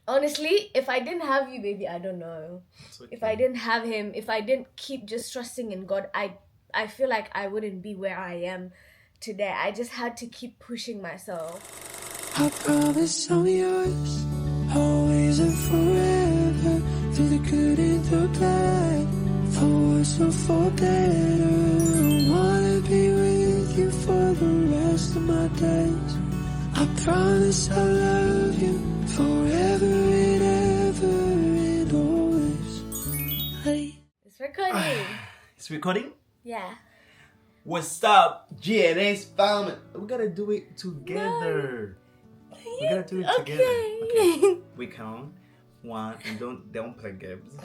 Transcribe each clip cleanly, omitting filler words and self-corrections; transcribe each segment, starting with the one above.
Honestly, if I didn't have you, baby, I don't know. Okay. If I didn't have him, if I didn't keep just trusting in God, I feel like I wouldn't be where I am today. I just had to keep pushing myself. I promise I'm yours, always and forever, through the good and the bad, for worse or for better. I wanna be with you for the rest of my days. I promise I'll love you forever and ever and always. Hey. It's recording. It's recording? Yeah. What's up, GNS family? We gotta do it together. We gotta do it together. Okay. We count. One, and don't play games.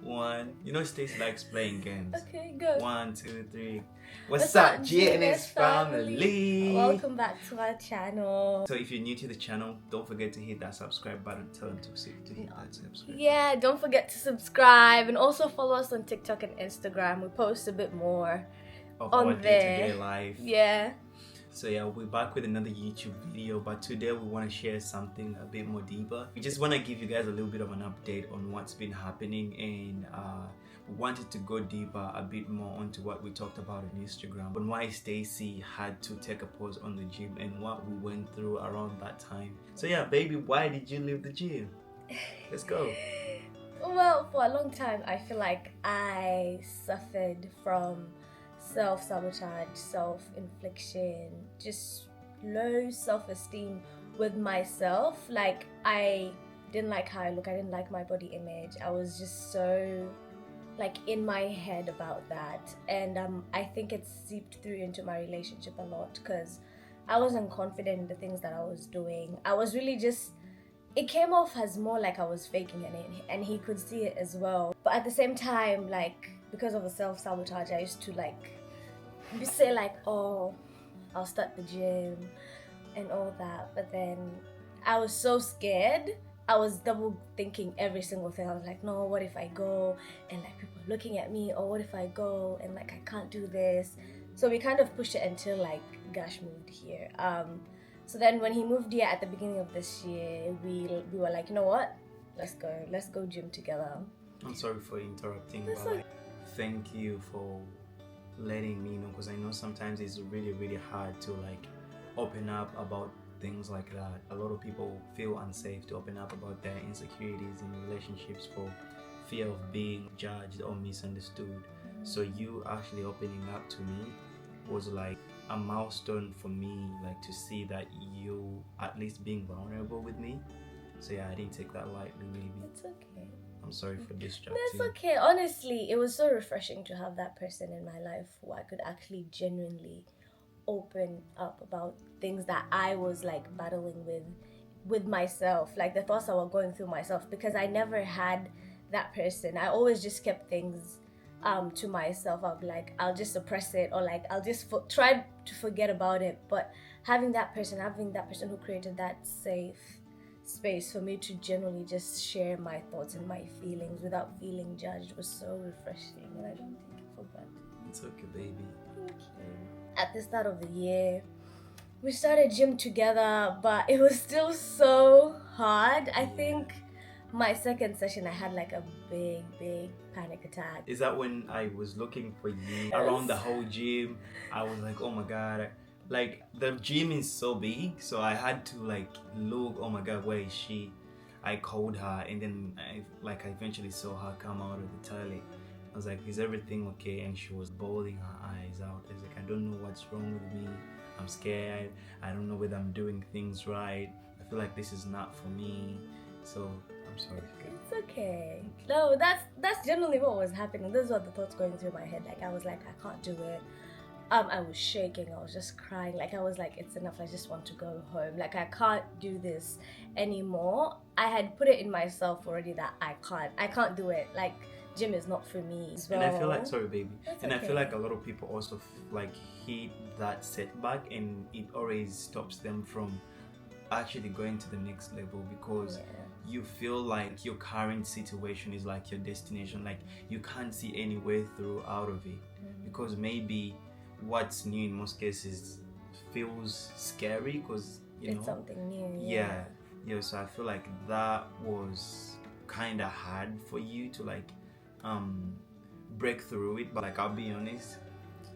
One, Stacy likes playing games. Okay, go. 1, 2, 3. What's up, GNS family? Welcome back to our channel. So if you're new to the channel, don't forget to hit that subscribe button. Tell them to hit that subscribe. Yeah, don't forget to subscribe and also follow us on TikTok and Instagram. We post a bit more Of on our there. day-to-day life. Yeah. So yeah, we're back with another YouTube video, but today we want to share something a bit more deeper. We just want to give you guys a little bit of an update on what's been happening, and we wanted to go deeper a bit more onto what we talked about on Instagram, on why Stacy had to take a pause on the gym and what we went through around that time. So yeah, baby, why did you leave the gym? Let's go. Well, for a long time, I feel like I suffered from self-sabotage, self-infliction, just low self-esteem with myself. Like, I didn't like how I look, I didn't like my body image. I was just so like in my head about that, and I think it seeped through into my relationship a lot because I wasn't confident in the things that I was doing. I was really just, it came off as more like I was faking it, and he could see it as well. But at the same time, like, because of the self-sabotage, I used to like say like, oh, I'll start the gym and all that. But then I was so scared. I was double thinking every single thing. I was like, no, what if I go and like people are looking at me, or what if I go and like I can't do this? So we kind of pushed it until like Gash moved here. So then when he moved here at the beginning of this year, we were like, you know what? Let's go gym together. I'm sorry for interrupting, That's but like, thank you for letting me know, because I know sometimes it's really hard to like open up about things like that. A lot of people feel unsafe to open up about their insecurities in relationships for fear of being judged or misunderstood. So you actually opening up to me was like a milestone for me, like to see that you at least being vulnerable with me. So yeah, I didn't take that lightly, maybe. It's okay. I'm sorry for distracting. That's okay. Honestly, it was so refreshing to have that person in my life who I could actually genuinely open up about things that I was like battling with myself, like the thoughts I was going through myself, because I never had that person. I always just kept things to myself. I'll be like, I'll just suppress it, or like I'll just try to forget about it. But having that person who created that safe space for me to genuinely just share my thoughts and my feelings without feeling judged was so refreshing, and I don't take it for granted. It's okay, baby. Thank you. At the start of the year, we started gym together, but it was still so hard. I think my second session I had like a big panic attack. Is that when I was looking for you Yes. around the whole gym? I was like, oh my god, like the gym is so big, so I had to like look, oh my god, where is she? I called her, and then I eventually saw her come out of the toilet. I was like, is everything okay? And she was bawling her eyes out. I was like, I don't know what's wrong with me. I'm scared. I don't know whether I'm doing things right. I feel like this is not for me. So I'm sorry. It's okay. No, that's generally what was happening. Those were the thoughts going through my head. Like I was like, I can't do it. I was shaking. I was just crying. Like I was like, it's enough. I just want to go home. Like I can't do this anymore. I had put it in myself already that I can't do it. Like gym is not for me as well. And I feel like, sorry baby, That's and okay. I feel like a lot of people also like hit that setback, and it always stops them from actually going to the next level, because you feel like your current situation is like your destination, like you can't see any way through out of it, because maybe what's new in most cases feels scary, because it's something new. yeah, Yeah, so I feel like that was kind of hard for you to like break through it. But like, I'll be honest,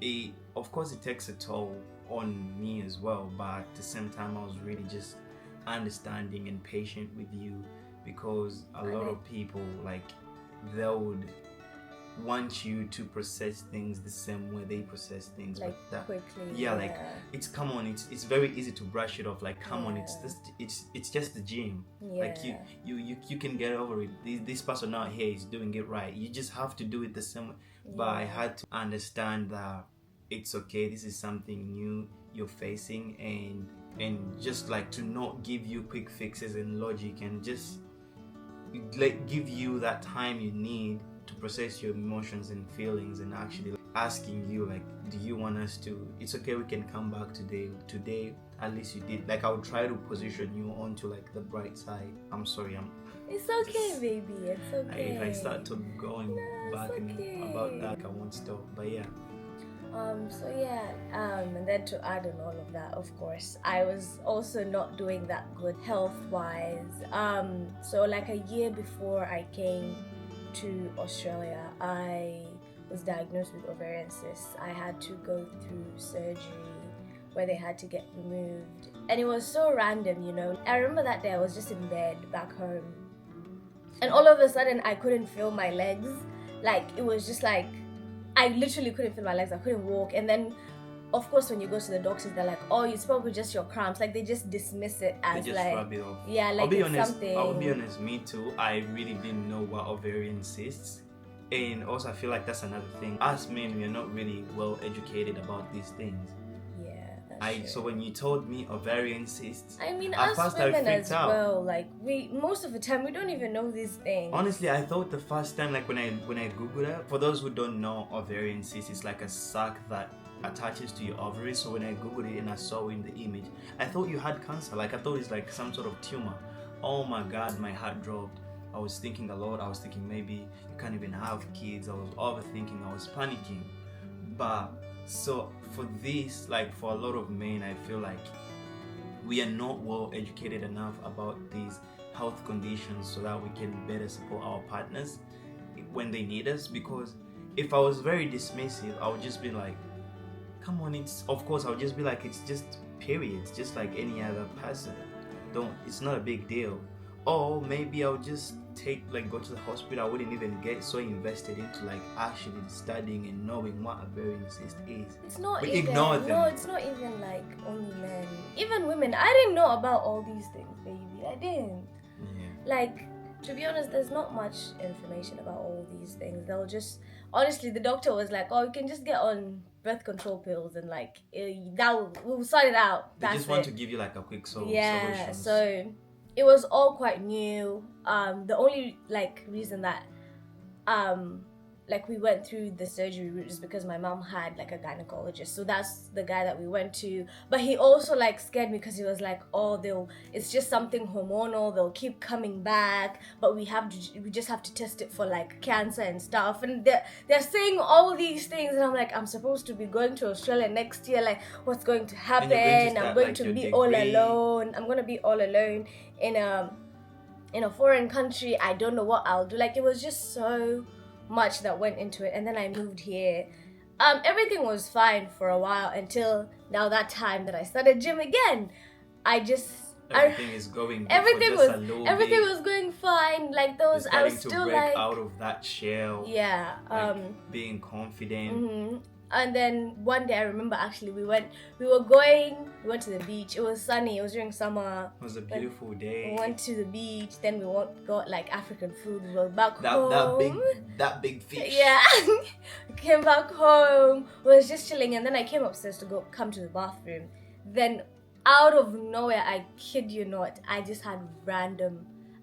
it of course it takes a toll on me as well. But at the same time, I was really just understanding and patient with you, because a lot of people, like, they would want you to process things the same way they process things, like but that quickly. yeah, like it's come on, it's very easy to brush it off, like come on, it's just the gym. Like you can get over it. This person out here is doing it right, you just have to do it the same way. But I had to understand that it's okay, this is something new you're facing, and just like to not give you quick fixes and logic, and just like give you that time you need to process your emotions and feelings, and actually asking you like, do you want us to, it's okay, we can come back today at least you did, like, I'll try to position you onto like the bright side. I'm sorry, it's okay, baby, it's okay. If I start to going back and about that, I won't stop. But yeah, so yeah, and then to add on all of that, of course, I was also not doing that good health-wise. So like a year before I came to Australia, I was diagnosed with ovarian cysts. I had to go through surgery where they had to get removed, and it was so random, you know. I remember that day I was just in bed back home, and all of a sudden I couldn't feel my legs. Like, it was just like I literally couldn't feel my legs. I couldn't walk. And then, of course, when you go to the doctors, they're like, "Oh, it's probably just your cramps." Like, they just dismiss it as they just like, rub it off. Yeah, like, I'll be it's honest. something. I'll be honest. Me too. I really didn't know what ovarian cysts, and also I feel like that's another thing. Us men, we are not really well educated about these things. So when you told me ovarian cysts, I mean, at us first women I as freaked out. well, like, we most of the time we don't even know these things. Honestly, I thought the first time, like when I googled it, for those who don't know, ovarian cyst is like a sac that attaches to your ovaries. So when I googled it and I saw in the image, I thought you had cancer. Like, I thought it's like some sort of tumor. Oh my god, my heart dropped. I was thinking a lot. I was thinking maybe you can't even have kids. I was overthinking. I was panicking. But so for this, like for a lot of men, I feel like we are not well educated enough about these health conditions so that we can better support our partners when they need us. Because if I was very dismissive, I would just be like, come on, I would just be like, it's just periods, just like any other person. It's not a big deal. Or maybe I'll just go to the hospital. I wouldn't even get so invested into like actually studying and knowing what ovarian cyst is. It's not we even, ignore them. No, it's not even like only men. Even women. I didn't know about all these things, baby. I didn't. Yeah. Like, to be honest, there's not much information about all these things. They'll just, honestly, the doctor was like, "Oh, you can just get on birth control pills and like we'll sort it out." They just want to give you like a quick yeah. solution. So it was all quite new. The only like reason that like we went through the surgery route is because my mom had like a gynecologist, so that's the guy that we went to. But he also like scared me because he was like, "Oh, it's just something hormonal, they'll keep coming back, but we just have to test it for like cancer and stuff." And they're saying all these things, and I'm like, I'm supposed to be going to Australia next year, like what's going to happen? I'm going to be all alone. I'm gonna be all alone in a foreign country. I don't know what I'll do. Like, it was just so much that went into it. And then I moved here. Everything was fine for a while until now, that time that I started gym again. Everything is going. Everything was going fine. Like, those, I was still to break like out of that shell. Yeah. Like being confident. Mm-hmm. And then one day I remember actually we went to the beach. It was sunny. It was during summer. It was a beautiful day. We went to the beach. Then we got like African food. We were back home. That big fish. Yeah. We came back home. We was just chilling, and then I came upstairs to come to the bathroom. Then out of nowhere, I kid you not, I just had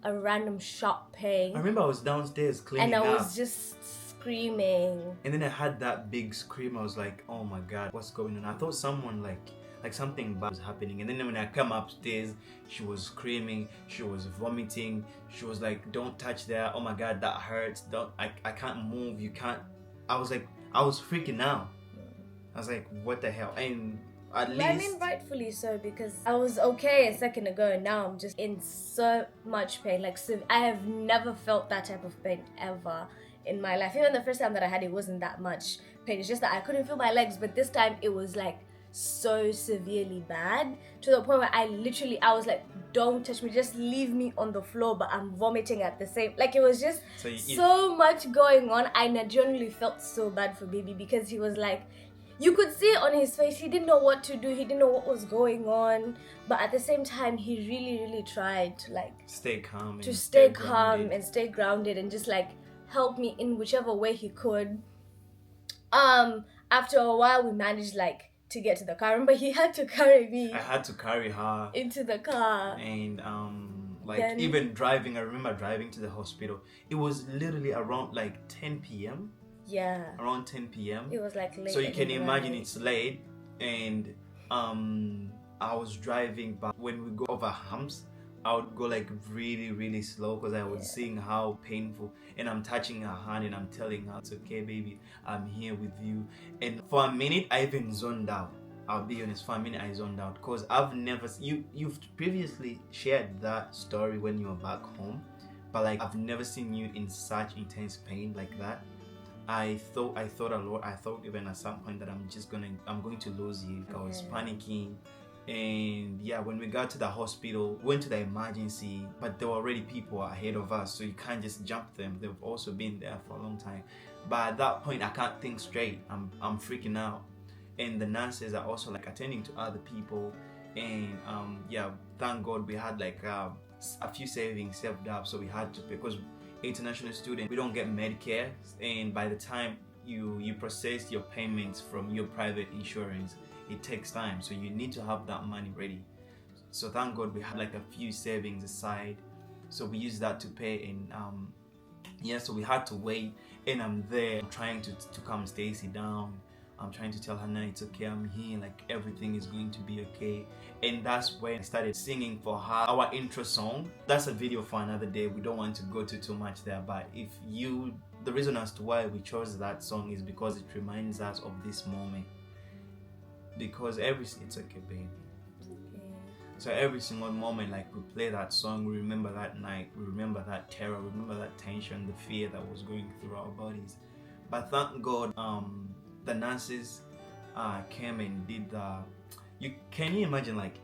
a random sharp pain. I remember I was downstairs cleaning up. And I was just screaming. And then I had that big scream. I was like, oh my god, what's going on? I thought someone like something bad was happening. And then when I come upstairs, she was screaming, she was vomiting, she was like, don't touch that, oh my god, that hurts, I can't move, you can't. I was freaking out. I was like, what the hell? And at least. I mean, rightfully so, because I was okay a second ago and now I'm just in so much pain. Like, so I have never felt that type of pain ever in my life. Even the first time that I had it wasn't that much pain. It's just that I couldn't feel my legs, but this time it was like so severely bad to the point where I was like, don't touch me, just leave me on the floor, but I'm vomiting at the same, like, it was just so much going on. I genuinely felt so bad for baby because he was like, you could see it on his face, he didn't know what to do, he didn't know what was going on, but at the same time he really tried to like stay calm and stay grounded and just like help me in whichever way he could. After a while we managed like to get to the car. Remember, he had to carry me. I had to carry her into the car. And even driving, I remember driving to the hospital. It was literally around like 10 p.m. Yeah. Around 10 p.m. It was like late. So you can imagine it's late, and I was driving, but when we go over humps, I would go like really slow because I was seeing how painful, and I'm touching her hand and I'm telling her, it's okay baby, I'm here with you. And for a minute I even zoned out. I'll be honest, for a minute I zoned out because I've never, you've previously shared that story when you were back home, but like I've never seen you in such intense pain like that. I thought a lot. I thought even at some point that I'm going to lose you. I was panicking. And yeah, when we got to the hospital, went to the emergency, but there were already people ahead of us, so you can't just jump them. They've also been there for a long time. But at that point I can't think straight. I'm freaking out. And the nurses are also like attending to other people. And thank God we had like a few savings saved up, so we had to pay, because international student, we don't get Medicare, and by the time you process your payments from your private insurance, it takes time, so you need to have that money ready. So thank God we had like a few savings aside, so we used that to pay. And so we had to wait, and I'm there trying to calm Stacy down. I'm trying to tell her, no, it's okay, I'm here, like everything is going to be okay. And that's when I started singing for her our intro song. That's a video for another day, we don't want to go too much there, but the reason as to why we chose that song is because it reminds us of this moment. Because it's okay baby, so every single moment like we play that song, we remember that night, we remember that terror, we remember that tension, the fear that was going through our bodies. But thank God the nurses came and did can you imagine, like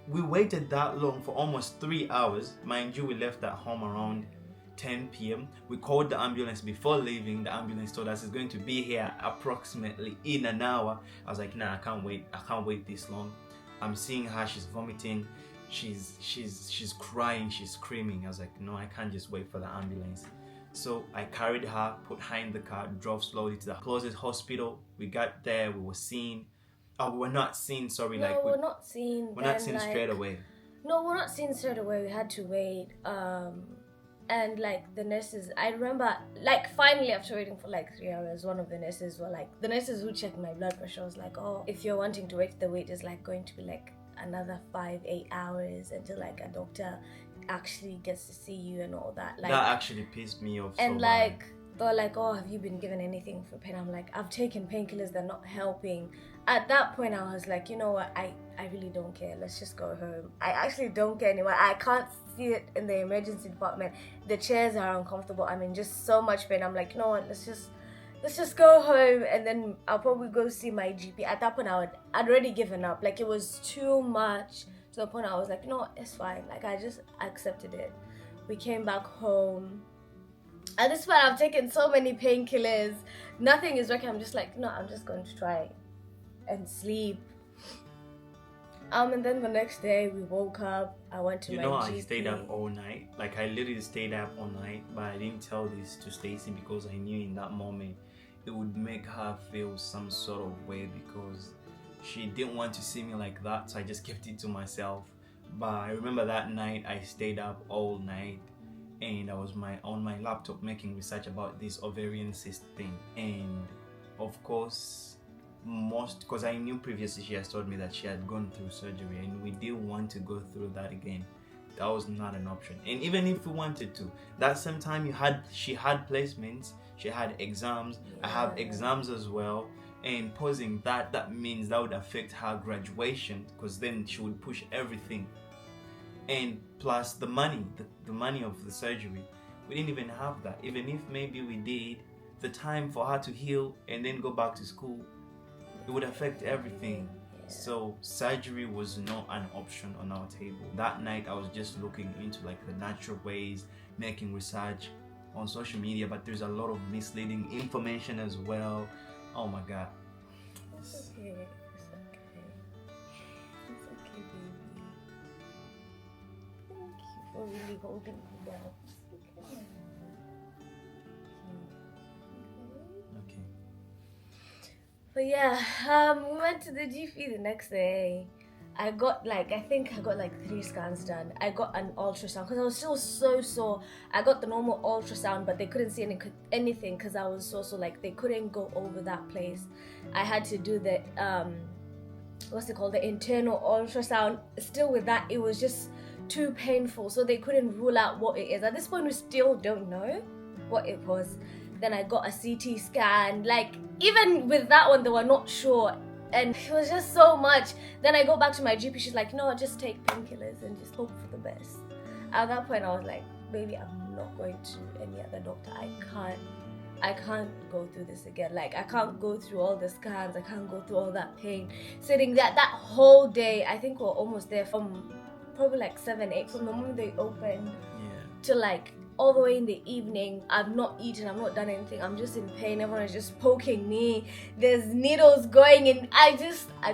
we waited that long for almost 3 hours. Mind you, we left at home around 10 p.m. We called the ambulance before leaving. The ambulance told us it's going to be here approximately in an hour. I was like, nah, I can't wait this long. I'm seeing her, she's vomiting, she's crying, she's screaming. I was like, no, I can't just wait for the ambulance. So I carried her, put her in the car, drove slowly to the closest hospital. We got there, we were seen. Oh, we were not seen, sorry. No, we're not seen. We're not seen straight away. No, we're not seen straight away. We had to wait. And like the nurses, I remember like finally after waiting for like 3 hours, one of the nurses were like, the nurses who checked my blood pressure was like, oh, if you're wanting to wait, the wait is like going to be like another 5-8 hours until like a doctor actually gets to see you and all that. Like, that actually pissed me off. And so like they're like, oh, have you been given anything for pain? I'm like, I've taken painkillers, they're not helping. At that point I was like, you know what, I really don't care, let's just go home. I actually don't care anymore. I can't see it in the emergency department, the chairs are uncomfortable, I'm in just so much pain. I'm like, you know what, let's just go home, and then I'll probably go see my GP. At that point I'd already given up, like it was too much, to the point I was like, you know what, it's fine. Like I just accepted it. We came back home. At this point I've taken so many painkillers, nothing is working. I'm just like, no, I'm just going to try and sleep. And then the next day we woke up, I went to my GP. I stayed up all night. Like I literally stayed up all night, but I didn't tell this to Stacy because I knew in that moment it would make her feel some sort of way, because she didn't want to see me like that, so I just kept it to myself. But I remember that night I stayed up all night, and I was on my laptop making research about this ovarian cyst thing. And of course, because I knew previously she has told me that she had gone through surgery, and we didn't want to go through that again. That was not an option. And even if we wanted to, that same time she had placements, she had exams, I have exams as well. and pausing that means that would affect her graduation, because then she would push everything, and plus the money, the money of the surgery. We didn't even have that. Even if maybe we did, the time for her to heal and then go back to school, it would affect everything. So surgery was not an option on our table. That night I was just looking into like the natural ways, making research on social media, but there's a lot of misleading information as well. Oh my god. It's okay. It's okay. It's okay, baby. Thank you for really holding me down. It's okay. Okay. But yeah, we went to the GP the next day. I think I got like 3 scans done. I got an ultrasound because I was still so sore. I got the normal ultrasound, but they couldn't see anything because I was so like they couldn't go over that place. I had to do the the internal ultrasound. Still with that, it was just too painful, so they couldn't rule out what it is. At this point, we still don't know what it was. Then I got a CT scan. Like even with that one, they were not sure. And it was just so much. Then I go back to my GP. She's like, no, just take painkillers and just hope for the best. At that point, I was like, baby, I'm not going to any other doctor. I can't go through this again. Like, I can't go through all the scans. I can't go through all that pain. Sitting that whole day, I think we're almost there from probably like 7, 8, from the moment they opened to like all the way in the evening. I've not eaten, I've not done anything, I'm just in pain, everyone is just poking me, there's needles going in. I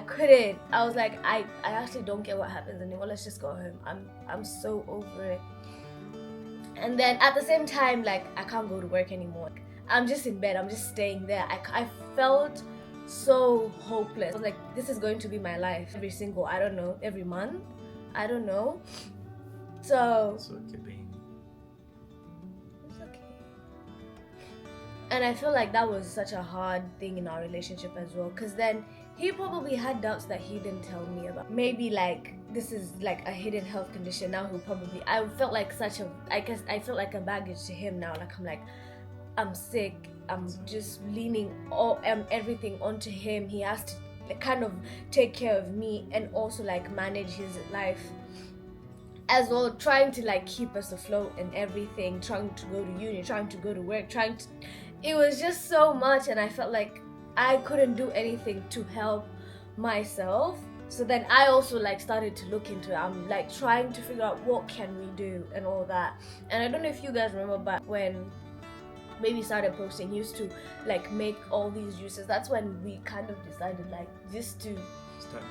couldn't. I was like, I actually don't get what happens anymore. Let's just go home. I'm so over it. And then at the same time, like, I can't go to work anymore. I'm just in bed, I'm just staying there. I felt so hopeless. I was like, this is going to be my life every month, I don't know. So So it could be. And I feel like that was such a hard thing in our relationship as well, because then he probably had doubts that he didn't tell me about. Maybe like this is like a hidden health condition. Now I felt like I felt like a baggage to him now. Like I'm sick. I'm just leaning everything onto him. He has to like, kind of take care of me and also like manage his life as well, trying to like keep us afloat and everything, trying to go to uni, trying to go to work, it was just so much, and I felt like I couldn't do anything to help myself. So then I also like started to look into it. I'm like trying to figure out what can we do and all that. And I don't know if you guys remember back when Baby started posting, he used to like make all these juices. That's when we kind of decided like just to start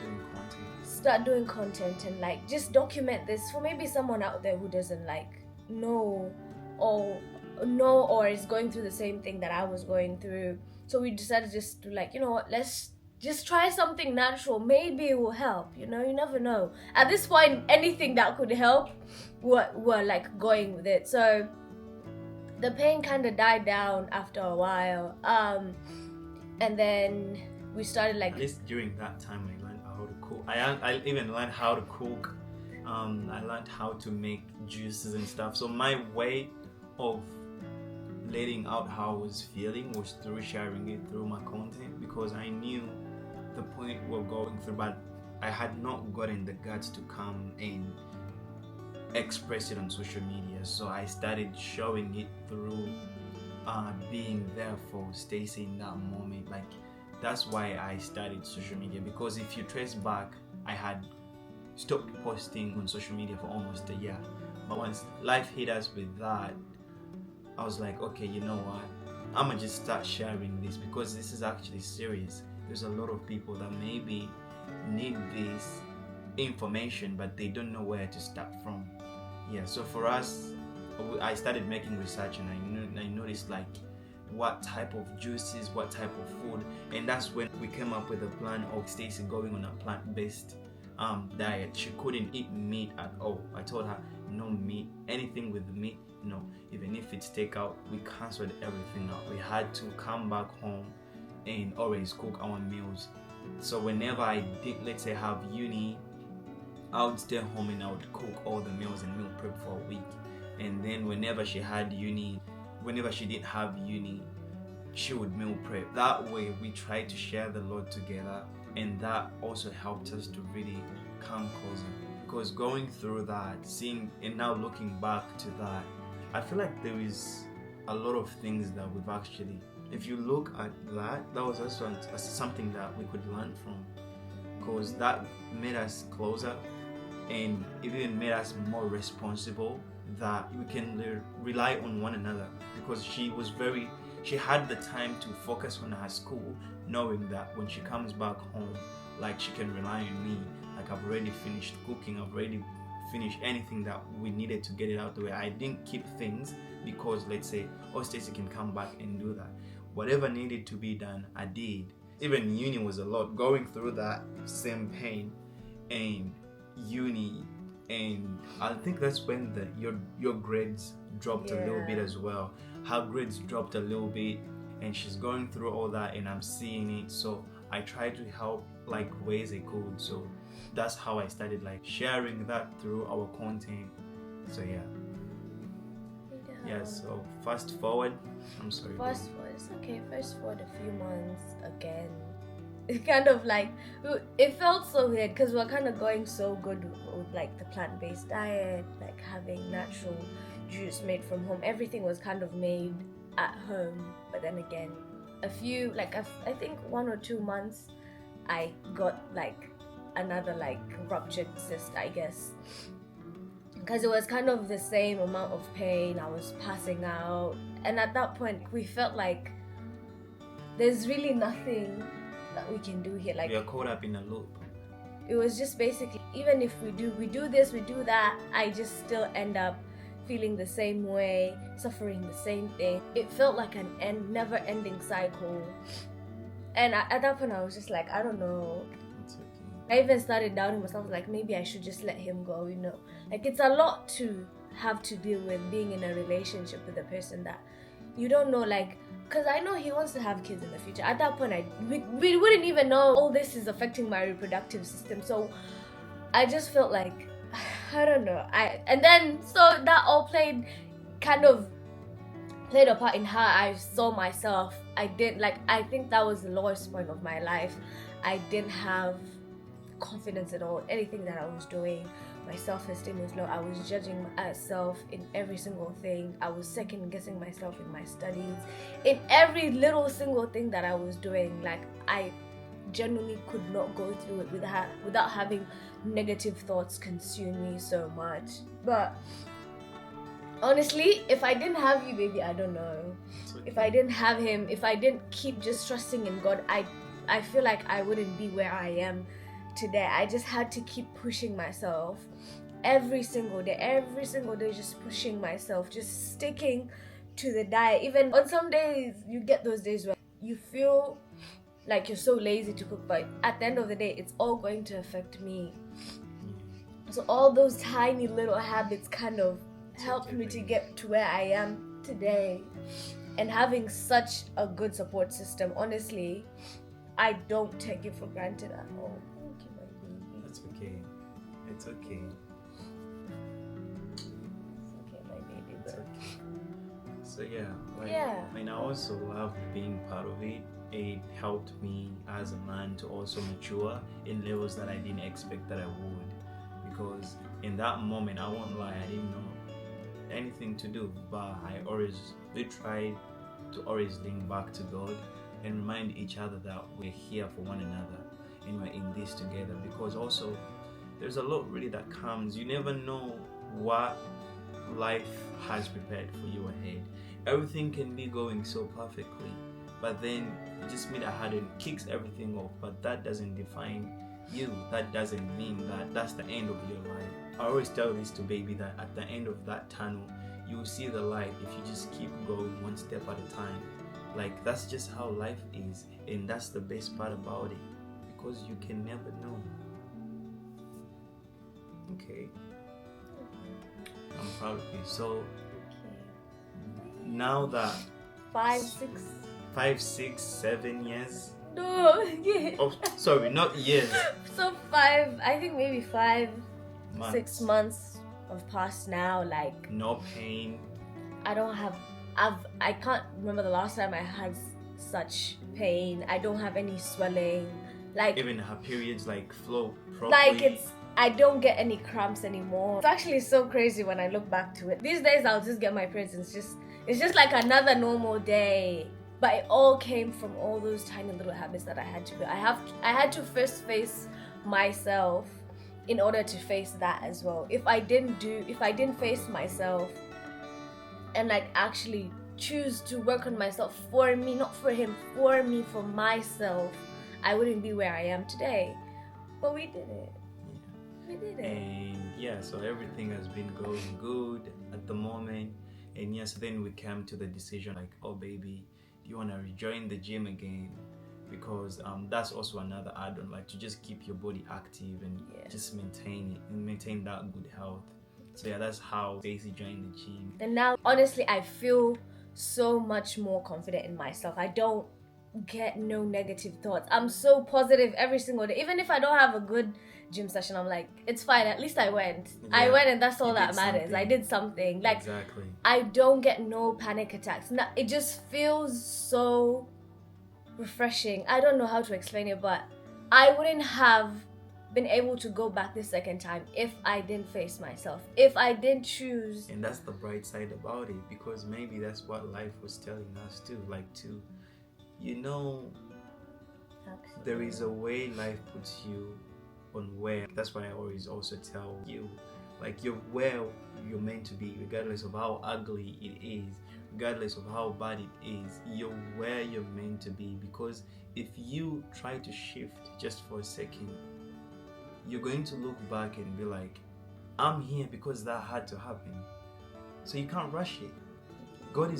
doing content and like just document this for maybe someone out there who doesn't like know or is going through the same thing that I was going through. So we decided just to like, you know what, let's just try something natural. Maybe it will help, you know, you never know. At this point, anything that could help, we're like going with it. So the pain kind of died down after a while. And then we started like... At least during that time I learned how to cook. I even learned how to cook. I learned how to make juices and stuff. So my way of letting out how I was feeling was through sharing it through my content, because I knew the point we're going through, but I had not gotten the guts to come and express it on social media. So I started showing it through being there for Stacey in that moment. Like, that's why I started social media, because if you trace back, I had stopped posting on social media for almost a year. But once life hit us with that, I was like, okay, you know what, I'm gonna just start sharing this, because this is actually serious. There's a lot of people that maybe need this information, but they don't know where to start from. Yeah, so for us, I started making research, and I noticed like what type of juices, what type of food, and that's when we came up with a plan of Stacey going on a plant-based diet. She couldn't eat meat at all. I told her, no meat, anything with meat, no. Even if it's takeout, we cancelled everything out. We had to come back home and always cook our meals. So whenever I did, let's say, have uni, I would stay home and I would cook all the meals and meal prep for a week. And then whenever she didn't have uni, she would meal prep. That way we tried to share the load together, and that also helped us to really come closer. Because going through that, seeing and now looking back to that, I feel like there is a lot of things that we've actually, if you look at that, that was also something that we could learn from, because that made us closer and even made us more responsible, that we can rely on one another, because she had the time to focus on her school, knowing that when she comes back home, like, she can rely on me. Like, I've already finished cooking, I've already finished anything that we needed to get it out the way. I didn't keep things because, let's say, oh, Stacey can come back and do that. Whatever needed to be done, I did. Even uni was a lot, going through that same pain and uni, and I think that's when your grades dropped a little bit as well. Her grades dropped a little bit, and she's going through all that, and I'm seeing it. So I tried to help like ways I could. So that's how I started like sharing that through our content. So yeah. So fast forward. I'm sorry. Fast forward. It's okay. Fast forward a few months again. It kind of like, it felt so weird because we're kind of going so good with like the plant-based diet, like having natural juice made from home. Everything was kind of made at home. But then again, I think 1 or 2 months, I got like another like ruptured cyst, I guess, because it was kind of the same amount of pain. I was passing out, and at that point we felt like there's really nothing that we can do here. Like, we are caught up in a loop. It was just basically, even if we do this, we do that, I just still end up feeling the same way, suffering the same thing. It felt like an never-ending cycle. And at that point, I was just like, I don't know. It's okay. I even started doubting myself, like, maybe I should just let him go, you know. Like, it's a lot to have to deal with being in a relationship with a person that you don't know, like, because I know he wants to have kids in the future. At that point, we wouldn't even know all this is affecting my reproductive system. So I just felt like, I don't know. And then, so that all played a part in how I saw myself. I think that was the lowest point of my life. I didn't have confidence at all. Anything that I was doing, my self-esteem was low. I was judging myself in every single thing. I was second guessing myself in my studies, in every little single thing that I was doing. Like, I genuinely could not go through it without having negative thoughts consume me so much. But honestly, if I didn't have you, baby, I don't know. Okay. If I didn't have him, if I didn't keep just trusting in God, I feel like I wouldn't be where I am today. I just had to keep pushing myself every single day, just pushing myself, just sticking to the diet. Even on some days, you get those days where you feel like you're so lazy to cook, but at the end of the day, it's all going to affect me. So all those tiny little habits kind of helped me to get to where I am today. And having such a good support system, honestly, I don't take it for granted at all. Thank you, my baby. That's okay. It's okay. It's okay, my baby. It's okay. So yeah, I mean, I also loved being part of it. It helped me as a man to also mature in levels that I didn't expect that I would. Because in that moment, I won't lie, I didn't know anything to do, but we tried to always link back to God and remind each other that we're here for one another and we're in this together. Because also there's a lot really that comes. You never know what life has prepared for you ahead. Everything can be going so perfectly, but then you just meet a hard and kicks everything off. But that doesn't define you. That doesn't mean that that's the end of your life. I always tell this to baby that at the end of that tunnel, you will see the light if you just keep going one step at a time. Like, that's just how life is, and that's the best part about it, because you can never know. Okay. I'm proud of you. So now that 5, 6, 7 years. No, yeah. Oh, sorry, not years. So I think maybe 5, 6 months have passed now. Like, no pain. I can't remember the last time I had such pain. I don't have any swelling. Like Even her periods like flow properly. like I don't get any cramps anymore. It's actually so crazy when I look back to it. These days I'll just get my periods and it's just like another normal day. But it all came from all those tiny little habits that I had to do. I had to first face myself in order to face that as well. If I didn't face myself and like actually choose to work on myself for me, not for him, for me, for myself, I wouldn't be where I am today. But we did it. We did it. And yeah, so everything has been going good at the moment. And yes, then we came to the decision like, oh baby, do you want to rejoin the gym again? Because that's also another add-on, like to just keep your body active and just maintain it and maintain that good health. So yeah, that's how Stacey joined the gym. And now, honestly, I feel so much more confident in myself. I don't get no negative thoughts. I'm so positive every single day. Even if I don't have a good gym session, I'm like, it's fine. At least I went. I went, and that's all that matters. Something. I did something. Like, exactly. I don't get no panic attacks. No, it just feels so refreshing. I don't know how to explain it, but I wouldn't have been able to go back the second time if I didn't face myself, if I didn't choose. And that's the bright side about it, because maybe that's what life was telling us too, like to, you know, there is a way life puts you on where. That's why I always also tell you, like, you're where you're meant to be, regardless of how ugly it is, regardless of how bad it is. You're where you're meant to be, because if you try to shift just for a second, you're going to look back and be like, I'm here because that had to happen. So you can't rush it. God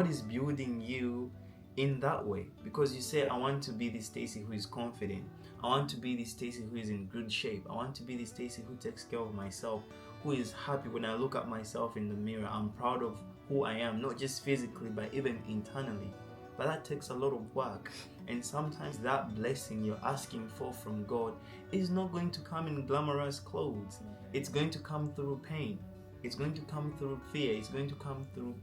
is building you in that way, because you say, I want to be the Stacey who is confident. I want to be the Stacey who is in good shape. I want to be the Stacey who takes care of myself, who is happy when I look at myself in the mirror. I'm proud of who I am, not just physically, but even internally. But that takes a lot of work. And sometimes that blessing you're asking for from God is not going to come in glamorous clothes. It's going to come through pain. It's going to come through fear. It's going to come through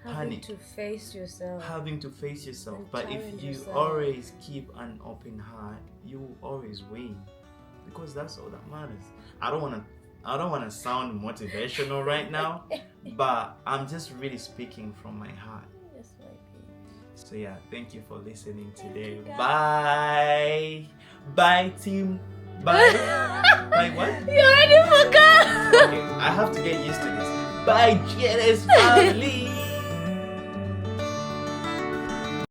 Having panic. to face yourself. Having to face yourself. And But if challenge you yourself. always keep an open heart, you will always win. Because that's all that matters. I don't want to sound motivational right now, but I'm just really speaking from my heart. Yes, my baby. So yeah, thank you for listening Thank today. you, guys. Bye. Bye team. Bye. Bye what? You already forgot. Okay, I have to get used to this. Bye GNS family.